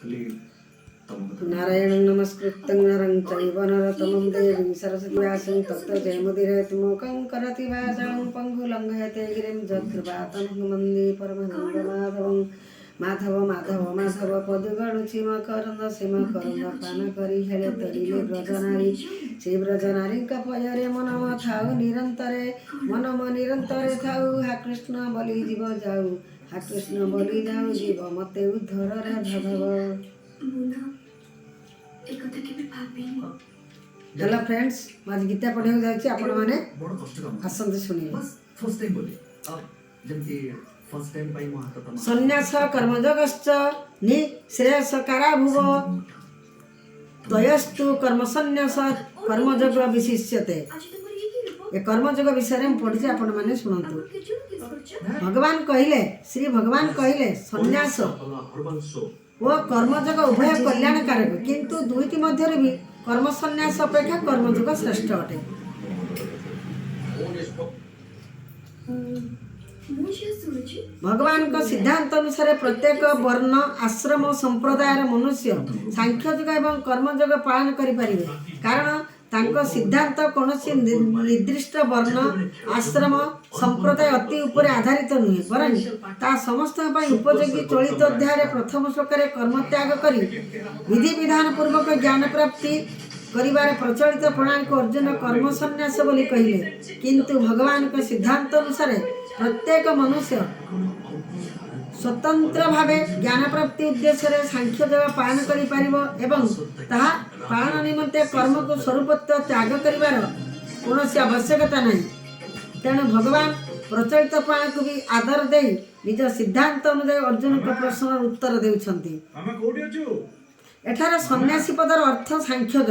नारायणं नमस्कृतं नरं चैव नरोत्तमं देवीं सरस्वतीं व्यासं ततो जयमुदीरयति मूकं करोति वाचालं पङ्गुलङ्घयते गिरिं जत्कृपातमहं वन्दे परमानन्दमाधवं माधव माधव माधव पदुगणु चिम करंद सिम करंद पान करी हेले तरिले ब्रजनारी से ब्रजनारी पयरे मनम थाउ निरंतरे मनम निरंतरे थाउ हा कृष्ण बलि जीव जाऊ हा कृष्ण बलि जाऊ जीव मते उद्धर राधव। हेलो फ्रेंड्स आज गीता पढ़े जाए आपण मैंने आसंत शुणिए। संन्यास कर्मजगश्च निःश्रेयसकारा भुव तयस्तु कर्मसन्यास कर्मजग विशिष्यते। ये कर्मजग विषय में पढ़ी आपण मैंने शुणु। भगवान कहले श्री भगवान कहले संन्यास वो कर्मजग उभय कल्याणकारक किंतु दुईटी मध्य भी कर्म संन्यास अपेक्षा कर्मजग श्रेष्ठ अटे। भगवान का सिद्धांत अनुसार प्रत्येक वर्ण आश्रम संप्रदायर मनुष्य सांख्य योग एवं कर्मयोग पालन करें कारण तांको सिद्धांत कौन निर्दिष्ट वर्ण आश्रम संप्रदाय अति उपर आधारित नुहे वरन ता समस्त उपयोगी चलित अध्याय प्रथम श्लोक कर्म त्याग करी विधि विधान पूर्वक ज्ञान प्राप्ति करिवार प्रचलित प्रणाली को अर्जुन कर्म संन्यास बोली कहले किंतु भगवान के सिद्धांत अनुसार प्रत्येक मनुष्य स्वतंत्र भावे ज्ञान प्राप्ति उद्देश्य सांख्य योग पालन करि परिबो एवं ताहा पालन निमंते कर्म को स्वरूपत्व त्याग करिवार कौनसी आवश्यकता नहीं। तेणु भगवान प्रचलित प्राण को भी आदर दे निज सिद्धांत अनुसार अर्जुन के प्रश्न उत्तर देउछंती। एठार सन्यासी पदर अर्थ सांख्य योग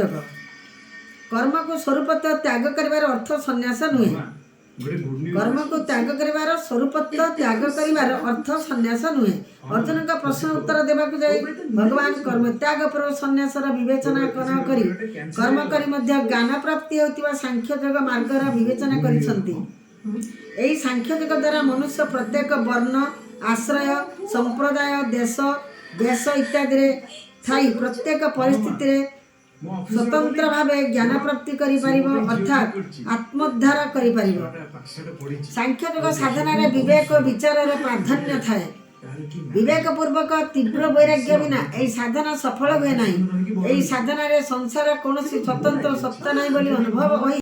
कर्म को स्वरूपत्व त्याग करिवार अर्थ सन्यास नुहे कर्म को त्याग करिवार स्वरूपत्व त्याग करिवार अर्थ सन्यास नुहे। अर्जुन का प्रश्न उत्तर देवा जाए भगवान कर्म त्याग पूर्व सन्यासर विवेचना करी कर्म करी मध्य ज्ञान प्राप्ति होतिबा सांख्य योग मार्गर विवेचना करिसंती। एही सांख्य योग द्वारा मनुष्य प्रत्येक वर्ण आश्रय संप्रदाय देश देश इत्यादि थाई प्रत्येक परिस्थिति रे स्वतंत्र भावे ज्ञान प्राप्ति करि परिबो अर्थात आत्मोद्धार करि परिबो। सांख्य योग साधना रे विवेक विचार रे प्राधान्य थाए। विवेक पूर्वक तीव्र वैराग्य बिना एही साधना सफल हुए नहीं। एही साधना रे संसार कौन स्वतंत्र सत्ता नहीं बोली अनुभव होई